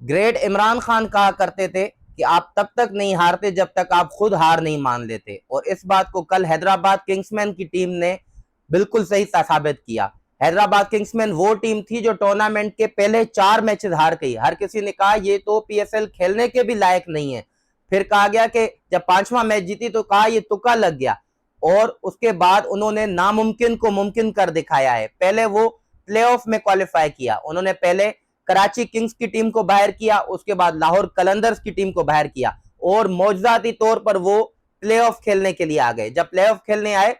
Great Imran Khan कहा करते थे कि आप तब तक नहीं हारते जब तक आप खुद हार नहीं मान लेते, और इस बात को कल हैदराबाद किंग्समैन की टीम ने बिल्कुल सही साबित किया। हैदराबाद किंग्समैन वो टीम थी जो टूर्नामेंट के पहले 4 मैचेस हार गई। हर किसी ने कहा ये तो पीएसएल खेलने के भी लायक नहीं है। फिर कहा गया कि जब 5वां मैच जीती तो कहा ये तुक्का लग गया, और उसके बाद उन्होंने नामुमकिन को मुमकिन कर दिखाया है। पहले वो प्लेऑफ में क्वालिफाई किया, उन्होंने पहले कराची किंग्स की टीम को बाहर किया, उसके बाद लाहौर कलंदर्स की टीम को बाहर किया, और मौजूदाती तौर पर वो प्लेऑफ खेलने के लिए आ गए। जब प्लेऑफ खेलने आए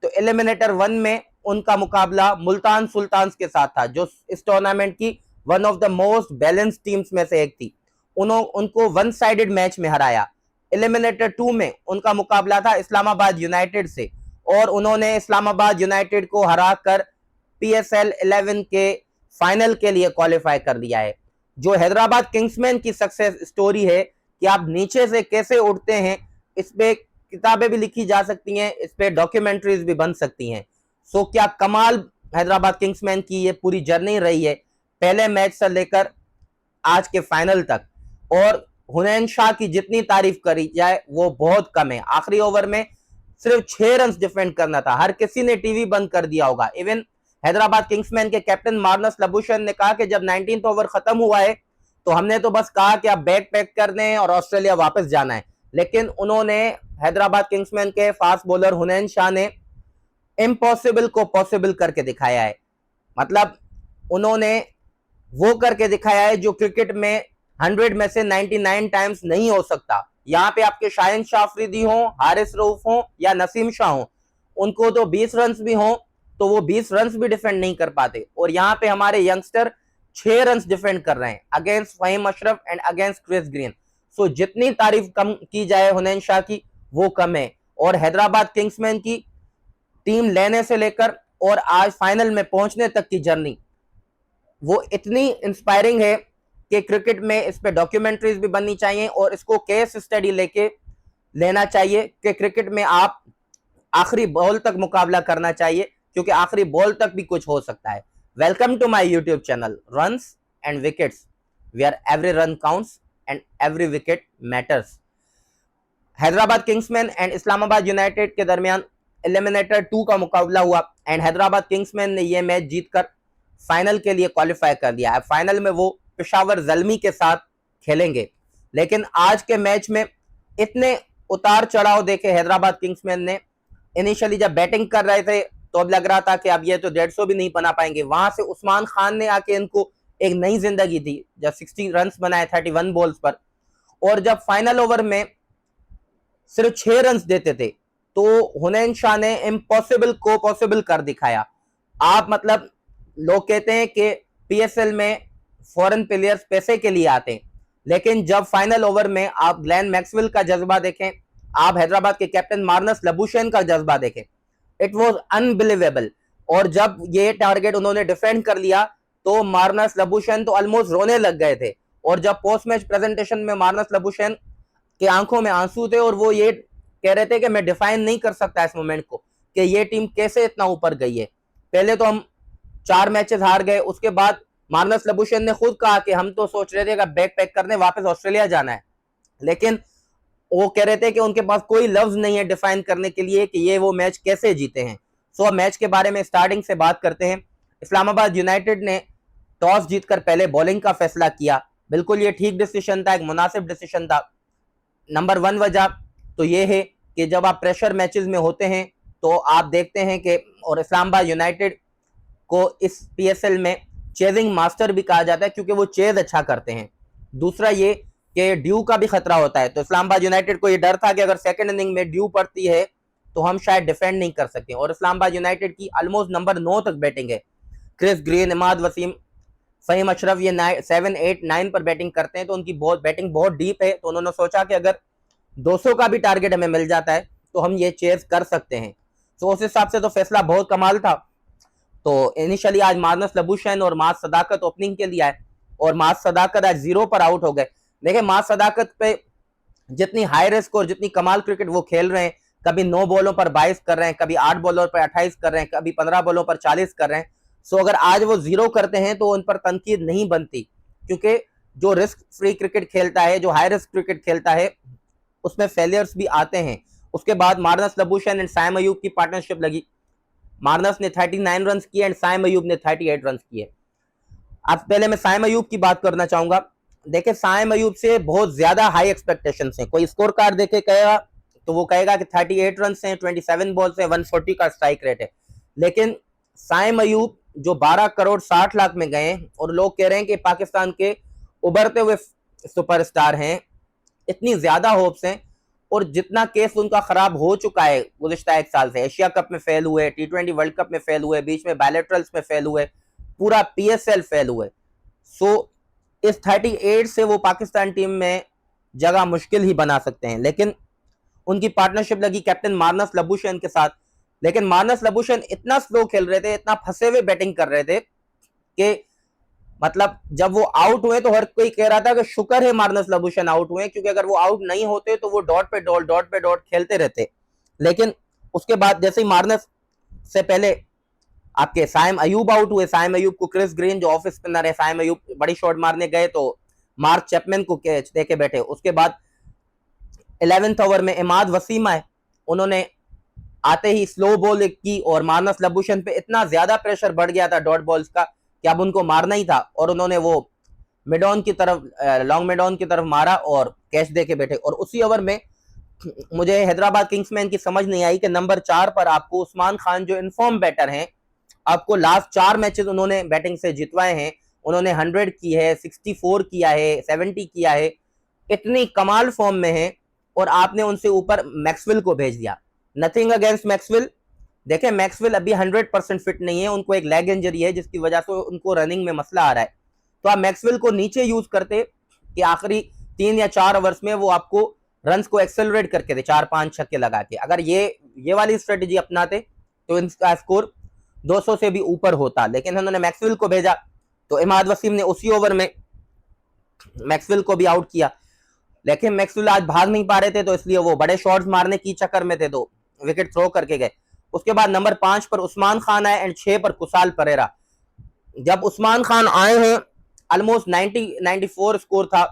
तो एलिमिनेटर 1 में उनका मुकाबला मुल्तान सुल्तान्स के साथ था, जो इस टूर्नामेंट की one of the most balance teams में से एक थी। उनको वन साइडेड मैच में हराया। एलिमिनेटर 2 में उनका मुकाबला था इस्लामाबाद यूनाइटेड से, और उन्होंने इस्लामाबाद यूनाइटेड को हराकर पीएसएल 11 के फाइनल के लिए क्वालिफाई कर दिया है। जो हैदराबाद किंग्समैन की सक्सेस स्टोरी है कि आप नीचे से कैसे उठते हैं, इस पे किताबें भी लिखी जा सकती हैं, इस पे डॉक्यूमेंट्रीज भी बन सकती हैं। सो क्या कमाल हैदराबाद किंग्समैन की ये पूरी जर्नी रही है, पहले मैच से लेकर आज के फाइनल तक। और हुनैन शाह की जितनी तारीफ करी जाए वो बहुत कम है। आखिरी ओवर में सिर्फ 6 रन डिफेंड करना था, हर किसी ने टीवी बंद कर दिया होगा। इवन हैदराबाद किंग्समैन के कैप्टन मार्नस लबुशेन ने कहा कि जब 19th ओवर खत्म हुआ है तो हमने तो बस कहा कि आप बैग पैक कर दें और ऑस्ट्रेलिया वापस जाना है, लेकिन उन्होंने हैदराबाद किंग्समैन के फास्ट बॉलर हुनैन शाह ने इम्पॉसिबल को पॉसिबल करके दिखाया है। मतलब उन्होंने वो करके दिखाया है जो क्रिकेट में 100 में से 99 टाइम्स नहीं हो सकता। यहाँ पे आपके शाहिन शाह अफरीदी हो, हारिस रऊफ हो या नसीम शाह हो, उनको तो 20 रन भी हो तो वो 20 रन भी डिफेंड नहीं कर पाते, और यहाँ पे हमारे यंगस्टर 6 रन डिफेंड कर रहे हैं against Fahim Ashraf and against Chris Green. So जितनी तारीफ कम की जाए हुनैन शाह की वो कम है। और हैदराबाद किंग्समैन की टीम लेने से लेकर और आज फाइनल में पहुंचने तक की जर्नी वो इतनी इंस्पायरिंग है कि क्रिकेट में इस पे डॉक्यूमेंट्रीज भी बननी चाहिए, और इसको केस स्टडी लेके लेना चाहिए कि क्रिकेट में आप आखिरी बॉल तक मुकाबला करना चाहिए, क्योंकि आखिरी बॉल तक भी कुछ हो सकता है। Welcome to my YouTube channel runs and wickets, where every run counts and every wicket matters. Hyderabad Kingsmen and Islamabad United के दरमियान एलिमिनेटर 2 का मुकाबला हुआ, एंड हैदराबाद किंग्समैन ने यह मैच जीतकर फाइनल के लिए क्वालिफाई कर दिया है। फाइनल में वो पेशावर ज़ल्मी के साथ खेलेंगे। लेकिन आज के मैच में इतने उतार चढ़ाव देखे हैदराबाद किंग्समैन ने। इनिशियली जब बैटिंग कर रहे थे तो अब लग रहा था कि अब ये तो 150 भी नहीं बना पाएंगे। वहां से उस्मान खान ने आके इनको एक नई जिंदगी दी, जब 60 रन बनाए 31 बॉल्स पर, और जब फाइनल ओवर में सिर्फ 6 रन देते थे तो हुनैन शाह ने इम्पॉसिबल को पॉसिबल कर दिखाया। आप मतलब लोग कहते हैं कि पीएसएल में फॉरेन प्लेयर्स पैसे के लिए आते हैं, लेकिन जब फाइनल ओवर में आप ग्लेन मैक्सवेल का जज्बा देखें, आप हैदराबाद के कैप्टन मार्नस लबुशेन का जज्बा देखें, इट वाज अनबिलीवेबल। और जब ये टारगेट उन्होंने डिफेंड कर लिया तो मार्नस लबुशेन तो ऑलमोस्ट रोने लग गए थे, और जब पोस्ट मैच प्रेजेंटेशन में मार्नस लबुशेन के आंखों में आंसू थे और वो ये कह रहे थे कि मैं डिफाइन नहीं कर सकता इस मोमेंट को कि ये टीम कैसे इतना ऊपर गई है। पहले तो हम 4 मैचेस हार गए, उसके बाद मार्नस लबुशेन ने खुद कहा कि हम तो सोच रहे थे कि बैग पैक करने वापस ऑस्ट्रेलिया जाना है, लेकिन वो कह रहे थे कि उनके पास कोई लफ्ज नहीं है डिफाइन करने के लिए कि ये वो मैच कैसे जीते हैं। सो मैच के बारे में स्टार्टिंग से बात करते हैं। इस्लामाबाद यूनाइटेड ने टॉस जीतकर पहले बॉलिंग का फैसला किया। बिल्कुल ये ठीक डिसीजन था, एक मुनासिब डिसीजन था। नंबर 1 वजह तो ये है कि जब आप प्रेशर मैचेस में होते हैं तो आप देखते हैं कि, और इस्लामाबाद यूनाइटेड को इस पीएसएल में चेजिंग मास्टर भी कहा जाता है क्योंकि वो चेज अच्छा करते हैं। दूसरा ये कि ड्यू का भी खतरा होता है, तो इस्लामाबाद यूनाइटेड को ये डर था कि अगर सेकंड इनिंग में ड्यू पड़ती है तो हम शायद डिफेंड नहीं कर सकते। और इस्लामाबाद यूनाइटेड की ऑलमोस्ट नंबर 9 तक बैटिंग है। क्रिस ग्रीन, इमाद वसीम, फहीम अशरफ ये 7, 8, 9 पर बैटिंग करते हैं, तो उनकी बैटिंग बहुत डीप है। तो उन्होंने सोचा कि अगर 200 का भी टारगेट हमें मिल जाता है तो हम ये चेज कर सकते हैं। तो उस हिसाब से तो फैसला बहुत कमाल था। तो इनिशियली आज मार्नस लबुशेन और मास सदाकत ओपनिंग के लिए आए, और मास सदाकत आज 0 पर आउट हो गए। देखिए मास सदाकत पे जितनी हाई रिस्क और जितनी कमाल क्रिकेट वो खेल रहे हैं, कभी 9 बॉलों पर 22 कर रहे हैं, कभी 8 बॉलों पर 28 कर रहे हैं, कभी 15 बॉलों पर 40 कर रहे हैं। सो अगर आज वो 0 करते हैं तो उन पर तनकीद नहीं बनती, क्योंकि जो रिस्क फ्री क्रिकेट खेलता है, जो हाई रिस्क क्रिकेट खेलता है, उसमें फेलियर्स भी आते हैं। उसके बाद मार्नस लबूशेन एंड साइम अयूब की पार्टनरशिप लगी। मार्नस ने 39 रन किए एंड साइम अयूब ने 38 रन किए। अब पहले मैं साइम अयूब की बात करना चाहूंगा। देखिए, साइम अयूब से बहुत ज्यादा हाई एक्सपेक्टेशंस हैं। कोई स्कोर कार्ड देखे कहेगा तो वो कहेगा कि 38 रन हैं, 27 बॉल से 140 का स्ट्राइक रेट है। लेकिन साइम अयूब जो 12 करोड़ 60 लाख में गए और लोग कह रहे हैं कि पाकिस्तान के उभरते हुए सुपरस्टार हैं, इतनी ज्यादा होप्स हैं, और जितना केस उनका खराब हो चुका है गुज़िश्ता एक साल से, एशिया कप में फेल हुए, T20 वर्ल्ड कप में फेल हुए, बीच में बायलैटरल्स में फेल हुए, पूरा PSL फेल हुए। सो इस 38 से वो पाकिस्तान टीम में जगह मुश्किल ही बना सकते हैं। लेकिन उनकी पार्टनरशिप लगी कैप्टन मार्नस लबूशेन के साथ। लेकिन मार्नस लबूशेन इतना स्लो खेल रहे थे, इतना फंसे हुए बैटिंग कर रहे थे कि मतलब जब वो आउट हुए तो हर कोई कह रहा था कि शुक्र है मार्नस लबूशेन आउट हुए, क्योंकि अगर वो आउट नहीं होते तो वो डॉट पे डॉट खेलते रहते। लेकिन उसके बाद जैसे ही मार्नस से पहले आपके साइम अयूब आउट हुए, साइम अयूब को क्रिस ग्रीन जो ऑफ स्पिनर है, साइम अयूब बड़ी शॉट मारने गए तो मार्क चैपमैन को कैच देके बैठे। उसके बाद 11वें ओवर में इमाद वसीम आए, उन्होंने आते ही स्लो बॉल की और मार्नस लबूशेन पे इतना ज्यादा प्रेशर बढ़ गया था डॉट बॉल्स का कि अब उनको मारना ही था, और उन्होंने वो मिड ऑन की तरफ, लॉन्ग मिड ऑन की तरफ मारा और कैच देके बैठे। और उसी ओवर में मुझे हैदराबाद किंग्समैन की समझ नहीं आई कि नंबर 4 पर आपको उस्मान खान जो इनफॉर्म बैटर हैं, आपको लास्ट 4 मैचेस उन्होंने बैटिंग से जितवाए हैं, उन्होंने 100 की है, 64 किया है, 70 किया है, इतनी कमाल फॉर्म में है, और आपने उनसे ऊपर मैक्सवेल को भेज दिया। नथिंग अगेंस्ट मैक्सवेल, देखें मैक्सवेल अभी 100% फिट नहीं है, उनको एक लेग इंजरी है जिसकी वजह से उनको रनिंग में मसला आ रहा है। तो आप मैक्सवेल को नीचे यूज करते कि आखिरी 3 या 4 ओवर्स में वो आपको रन्स को एक्सेलरेट करके दे, 4-5 छक्के लगा के। अगर ये वाली स्ट्रेटेजी अपनाते तो इनका स्कोर 200 से भी ऊपर होता। लेकिन उन्होंने मैक्सवेल को भेजा तो इमाद वसीम ने उसी ओवर में मैक्सवेल को भी आउट किया। लेकिन मैक्सवेल आज भाग नहीं पा रहे थे, तो इसलिए वो बड़े शॉट्स मारने की चक्कर में थे तो विकेट थ्रो करके गए। उसके बाद नंबर 5 पर उस्मान खान आए एंड 6 पर कुसाल परेरा। जब उस्मान खान आए हैं, ऑलमोस्ट 94 स्कोर था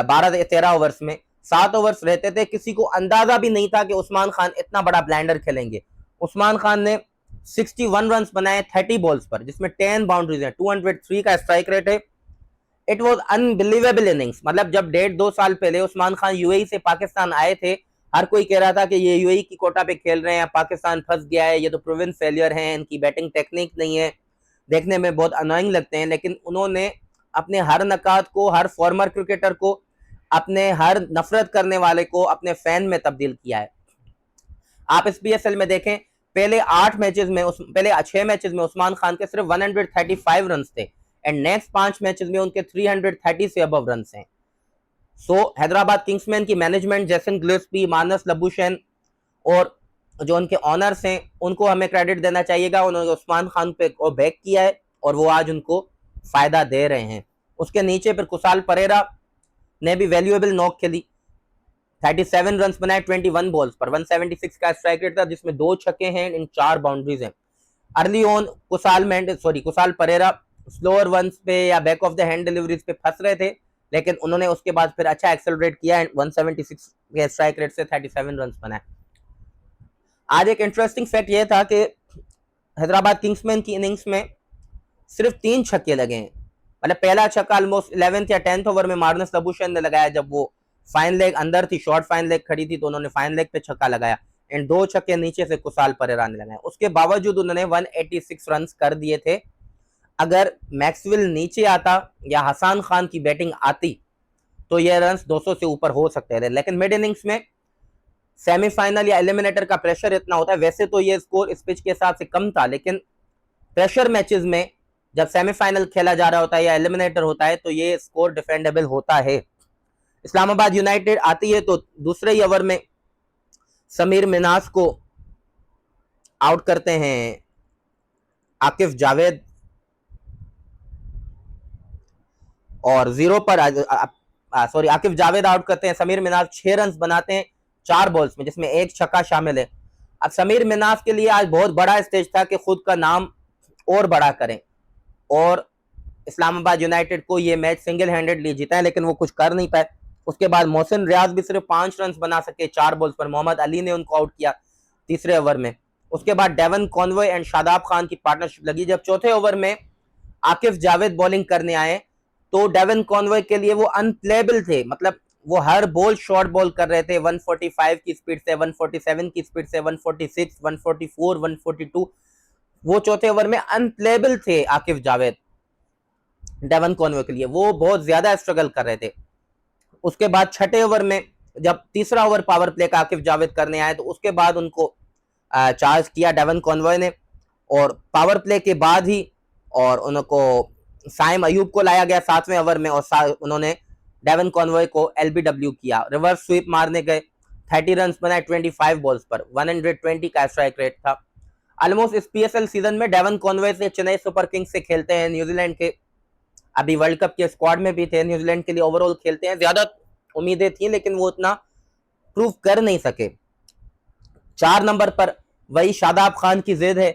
12-13 ओवर्स में, 7 ओवर्स रहते थे, किसी को अंदाजा भी नहीं था कि उस्मान खान इतना बड़ा ब्लाइंडर खेलेंगे। उस्मान खान ने 61 रन बनाए 30 बॉल्स पर, जिसमें 10 बाउंड्रीज हैं, 203 का स्ट्राइक रेट है। It was unbelievable innings. मतलब जब 1.5-2 साल पहले उस्मान खान यूएई से पाकिस्तान आए थे, हर कोई कह रहा था कि ये यूएई की कोटा पे खेल रहे हैं, पाकिस्तान फंस गया है, ये तो प्रूवन फेलियर है, इनकी बैटिंग टेक्निक नहीं है, देखने में बहुत अनोइंग लगते हैं। लेकिन उन्होंने अपने हर नकात को, हर फॉर्मर क्रिकेटर को, अपने हर नफरत करने वाले को अपने फैन में तब्दील किया है। आप इस PSL में देखें, पहले 6 मैचेस में उस्मान खान के सिर्फ 135 रन थे एंड नेक्स्ट 5 मैचेस में उनके 330 से अबव रन हैं। सो हैदराबाद किंग्समैन की मैनेजमेंट, जैसन गिलस्पी, मार्नस लबूशेन और जो उनके ऑनर्स हैं, उनको हमें क्रेडिट देना चाहिएगा। उन्होंने उस्मान खान पे को बैक किया है और वो आज उनको फायदा दे रहे हैं। उसके नीचे फिर कुसाल परेरा ने भी वैल्यूएबल नॉक खेली, 37 रन बनाए 21 बॉल्स पर, 176 का स्ट्राइक रेट था, जिसमें 2 छक्के हैं इन 4 बाउंड्रीज हैं। Early on Kusal Perera slower ones पे या back of the hand deliveries पे फंस रहे थे, लेकिन उन्होंने उसके बाद फिर अच्छा एक्सेलरेट किया एंड 176 के स्ट्राइक रेट से 37 रन बनाए। आज एक इंटरेस्टिंग फैक्ट यह था कि हैदराबाद किंग्समैन की इनिंग्स में सिर्फ 3 छक्के लगे हैं। मतलब पहला छक्का ऑलमोस्ट 11th या 10th ओवर में मार्नस लबूशेन ने लगाया, जब वो फाइन लेग अंदर थी, शॉर्ट फाइन लेग खड़ी थी, तो उन्होंने फाइन लेग पे छक्का लगाया एंड 2 छक्के नीचे से कुसाल परेरा ने लगाए। उसके बावजूद उन्होंने 186 रन कर दिए थे। अगर मैक्सवेल नीचे आता या हसन खान की बैटिंग आती तो ये रन 200 से ऊपर हो सकते थे। लेकिन मिड इनिंग्स में सेमीफाइनल या एलिमिनेटर का प्रेशर इतना होता है। वैसे तो ये स्कोर इस पिच के हिसाब से कम था, लेकिन प्रेशर मैचेस में जब सेमीफाइनल खेला जा रहा होता है या एलिमिनेटर होता है तो ये स्कोर डिफेंडेबल होता है। इस्लामाबाद यूनाइटेड आती है तो दूसरे ही ओवर में समीर मिनास को आउट करते हैं आकिफ जावेद, और 0 पर आकिफ जावेद आउट करते हैं समीर मिनास, 6 रन बनाते हैं 4 बॉल्स में, जिसमें 1 छक्का शामिल है। अब समीर मिनास के लिए आज बहुत बड़ा स्टेज था कि खुद का नाम और बड़ा करें, और इस्लामाबाद यूनाइटेड को ये मैच सिंगल हैंडेडली जीता है, लेकिन वो कुछ कर नहीं पाए। उसके बाद मोहसिन रियाज भी सिर्फ 5 रन बना सके 4 बॉल्स पर, मोहम्मद अली ने उनको आउट किया तीसरे ओवर में। उसके बाद Devon Conway and Shadab Khan की पार्टनरशिप लगी। जब चौथे ओवर में आकिफ जावेद बॉलिंग करने आए तो डेवन कॉनवे के लिए वो अनप्लेबल थे, मतलब वो हर बॉल शॉर्ट बॉल कर रहे थे 145 की स्पीड से, 147 की स्पीड से, 146, 144, 142। वो चौथे ओवर में अनप्लेबल थे आकिफ जावेद डेवन कॉनवे के लिए, वो बहुत ज्यादा स्ट्रगल कर रहे थे। उसके बाद छठे ओवर में जब तीसरा ओवर पावर प्ले का आकिफ जावेद करने आए तो उसके बाद उनको चार्ज किया डेवन कॉनवे ने, और पावर प्ले के बाद ही और उनको साइम अयूब को लाया गया 7वें ओवर में, और उन्होंने डेवन कॉनवे को एलबीडब्ल्यू किया, रिवर्स स्वीप मारने गए, 30 रन बनाए 25 बॉल्स पर, 120 का स्ट्राइक रेट था। ऑलमोस्ट इस पीएसएल सीजन में डेवन कॉनवे से चेन्नई सुपर किंग्स से खेलते हैं, न्यूजीलैंड के अभी वर्ल्ड कप के स्क्वाड में भी थे, न्यूजीलैंड के लिए ओवरऑल खेलते हैं, ज्यादा उम्मीदें थी लेकिन वो उतना प्रूव कर नहीं सके। 4 नंबर पर वही शादाब खान की जिद है।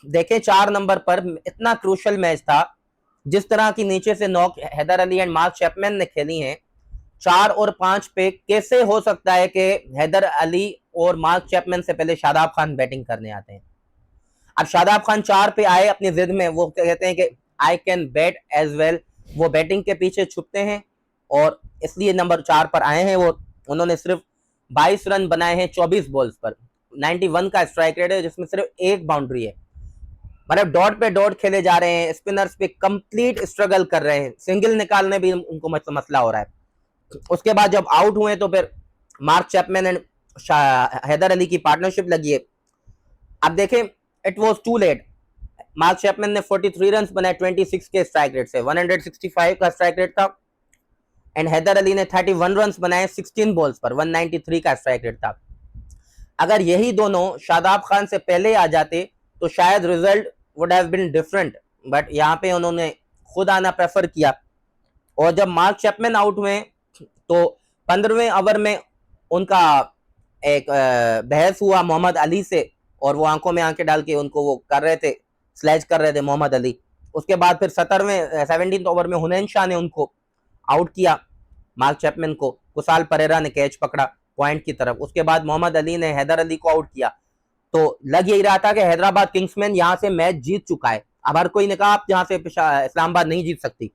देखें 4 नंबर पर इतना क्रूशल मैच था, जिस तरह की नीचे से knock Haider Ali and Mark Chapman ने खेली हैं, 4 और 5 पे कैसे हो सकता है कि हैदर अली और मार्क चैपमैन से पहले शादाब खान बैटिंग करने आते हैं। अब शादाब खान 4 पे आए अपनी जिद में, वो कहते हैं कि I can bat as well, वो बैटिंग के पीछे छुपते हैं और इसलिए नंबर 4 पर आए हैं। वो उन्होंने सिर्फ 22 रन बनाए हैं 24 बॉल्स पर, 91 का स्ट्राइक रेट है, जिसमें सिर्फ एक बाउंड्री है, मतलब डॉट पे डॉट खेले जा रहे हैं, स्पिनर्स पे कंप्लीट स्ट्रगल कर रहे हैं, सिंगल निकालने भी उनको मसला हो रहा है। उसके बाद जब आउट हुए तो फिर Mark Chapman and Haider Ali की पार्टनरशिप लगी है। अब देखें it was too late, Mark Chapman ने 43 रन बनाए 26 के स्ट्राइक रेट से, 165 का स्ट्राइक रेट था, एंड हैदर अली ने 31 रन बनाए 16 बॉल्स पर, 193 का स्ट्राइक रेट था। अगर यही दोनों शादाब खान से पहले आ जाते तो शायद result would have been different, but यहाँ पे उन्होंने खुद आना प्रेफर किया। और जब मार्क चैपमैन आउट हुए तो 15वें ओवर में उनका एक बहस हुआ मोहम्मद अली से, और वो आंखों में आंखें डाल के उनको वो कर रहे थे, स्लैज कर रहे थे मोहम्मद अली। उसके बाद फिर 17वें ओवर में हुनैन शाह ने उनको आउट किया, मार्क चैपमैन को कुशाल परेरा ने कैच पकड़ा पॉइंट की तरफ। उसके बाद मोहम्मद अली ने हैदर अली को आउट किया, तो लग यही रहा था कि हैदराबाद किंग्समैन यहां से मैच जीत चुका है। अब हर कोई ने कहा आप यहां से इस्लामाबाद नहीं जीत सकती,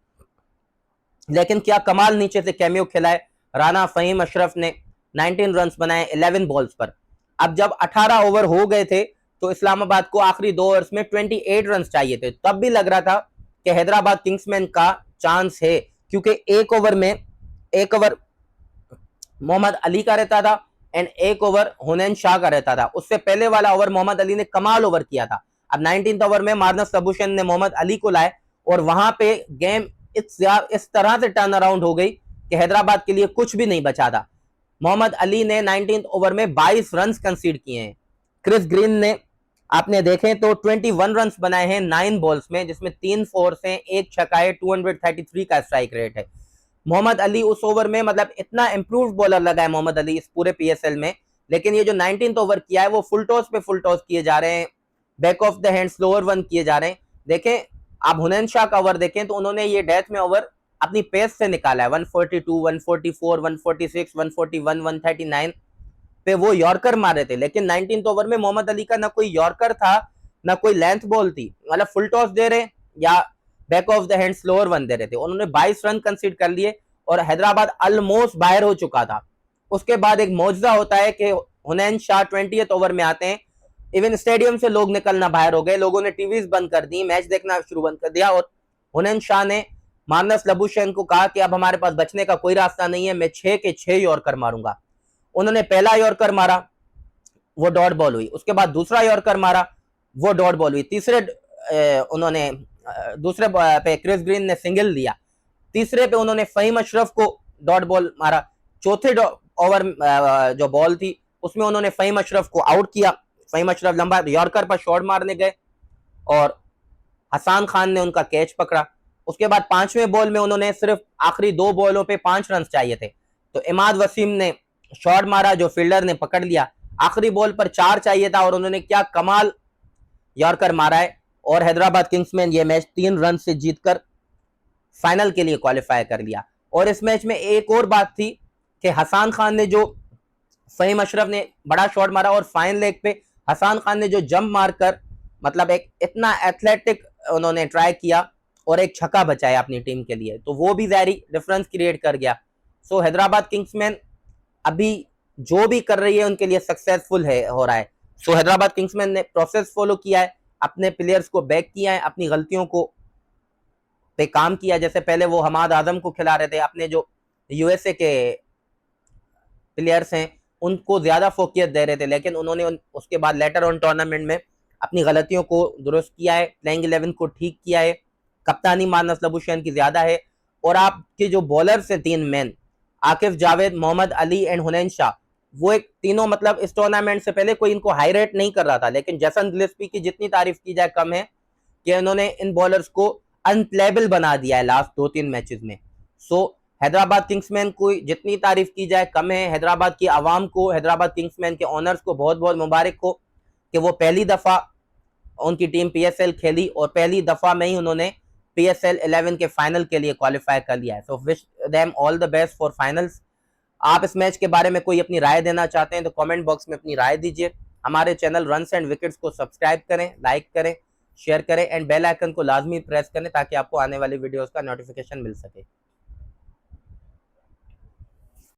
लेकिन क्या कमाल नीचे से कैमियो खिलाए राना फहीम अशरफ ने, 19 रन बनाए 11 बॉल्स पर। अब जब 18 ओवर हो गए थे तो इस्लामाबाद को आखिरी 2 ओवर्स में 28 रन चाहिए थे, तब भी लग रहा था कि हैदराबाद किंग्समैन का चांस है, क्योंकि एक ओवर मोहम्मद अली का रहता था एंड एक ओवर हुनैन शाह का रहता था। उससे पहले वाला ओवर मोहम्मद अली ने कमाल ओवर किया था। अब 19th ओवर में मार्नस लबुशेन ने मोहम्मद अली को लाए और वहां पे गेम इस तरह से टर्न अराउंड हो गई कि हैदराबाद के लिए कुछ भी नहीं बचा था। मोहम्मद अली ने 19th ओवर में 22 रन कंसीड किए हैं। क्रिस ग्रीन ने आपने देखें तो 21 रन बनाए हैं 9 बॉल्स में, जिसमें 3 फोर्स हैं, 1 छक्का है, 233 का स्ट्राइक रेट है। मोहम्मद अली उस ओवर में मतलब इतना इंप्रूव्ड बॉलर लगा है मोहम्मद अली इस पूरे पीएसएल में, लेकिन ये जो 19th ओवर किया है वो फुल टॉस पे फुल टॉस किए जा रहे हैं, back of the hand slower one किए जा रहे हैं। देखें आप हुनैन शाह का ओवर देखें तो उन्होंने ये डेथ में ओवर अपनी पेस से निकाला है, 142, 144, 146, 141, 139 पे वो यॉर्कर मारे थे, लेकिन 19th ओवर में मोहम्मद अली का ना कोई यॉर्कर था ना कोई लेंथ बॉल थी, मतलब फुल टॉस दे रहे या back of the hand slower one दे रहे थे। उन्होंने 22 रन कंसीड कर लिए और हैदराबाद ऑलमोस्ट बाहर हो चुका था। उसके बाद एक मौजजा होता है कि हुनैन शाह 20th ओवर में आते हैं, इवन स्टेडियम से लोग निकलना बाहर हो गए, लोगों ने टीवीज बंद कर दी, मैच देखना शुरू बंद कर दिया, और हुनैन शाह ने मार्नस लबुशेन को कहा कि अब हमारे पास बचने का कोई रास्ता नहीं है, मैं 6 के 6 यॉर्कर मारूंगा। उन्होंने पहला यॉर्कर मारा, वो डॉट बॉल हुई, उसके बाद दूसरा यॉर्कर मारा, वो डॉट बॉल हुई, उन्होंने दूसरे पे क्रिस ग्रीन ने सिंगल लिया, तीसरे पे उन्होंने Faheem Ashraf co dot ball मारा, चौथे ओवर जो बॉल थी उसमें उन्होंने फहीम अशरफ को आउट किया। फहीम अशरफ लंबा यॉर्कर पर शॉट मारने गए और हसन खान ने उनका कैच पकड़ा। उसके बाद 5वें बॉल में उन्होंने सिर्फ आखिरी 2 बॉलों पे 5 रन चाहिए थे, तो इमाद वसीम ने शॉट मारा जो फील्डर ने पकड़ लिया, आखिरी बॉल पर 4 चाहिए था और उन्होंने क्या कमाल यॉर्कर मारा है, और हैदराबाद किंग्समैन ये मैच 3 रन से जीतकर फाइनल के लिए क्वालिफाई कर लिया। और इस मैच में एक और बात थी कि हसान खान ने जो, फहीम अशरफ ने बड़ा शॉट मारा और फाइन लेग पे हसान खान ने जो जंप मारकर मतलब एक इतना एथलेटिक उन्होंने ट्राई किया और एक छक्का बचाया अपनी टीम के लिए, तो वो भी ज़ाहिर डिफरेंस क्रिएट कर गया। सो हैदराबाद किंग्समैन अभी जो भी कर रही है उनके लिए सक्सेसफुल है हो रहा है। सो हैदराबाद किंग्समैन ने प्रोसेस फॉलो किया है, अपने प्लेयर्स को बैक किया है, अपनी गलतियों को पे काम किया। जैसे पहले वो हमाद आजम को खिला रहे थे, अपने जो यूएसए के प्लेयर्स हैं उनको ज्यादा फोकियत दे रहे थे, लेकिन उन्होंने उसके बाद लेटर ऑन टूर्नामेंट में अपनी गलतियों को दुरुस्त किया है, प्लेइंग 11 को ठीक किया है, कप्तानी मानस लबुशैन की ज्यादा है। और आपके जो बॉलर्स हैं 3 मैन, आकिफ जावेद, मोहम्मद अली एंड हुनैन शाह, वो एक तीनों मतलब इस टूर्नामेंट से पहले कोई इनको हाई रेट नहीं कर रहा था, लेकिन जसन गिलेस्पी की जितनी तारीफ की जाए कम है कि उन्होंने इन बॉलर्स को अनप्लेबल बना दिया है लास्ट 2-3 मैचेस में। सो हैदराबाद किंग्समैन को जितनी तारीफ की जाए कम है। हैदराबाद की आवाम को, हैदराबाद किंग्समैन के ओनर्स को बहुत बहुत मुबारक हो कि वो पहली दफ़ा उनकी टीम पीएसएल खेली और पहली दफ़ा में ही उन्होंने पीएसएल 11 के फाइनल के लिए क्वालिफाई कर लिया है। So wish them all the best for finals. आप इस मैच के बारे में कोई अपनी राय देना चाहते हैं तो कमेंट बॉक्स में अपनी राय दीजिए। हमारे चैनल रन्स एंड विकेट्स को सब्सक्राइब करें, लाइक करें, शेयर करें एंड बेल आइकन को लाजमी प्रेस करें ताकि आपको आने वाली वीडियोस का नोटिफिकेशन मिल सके।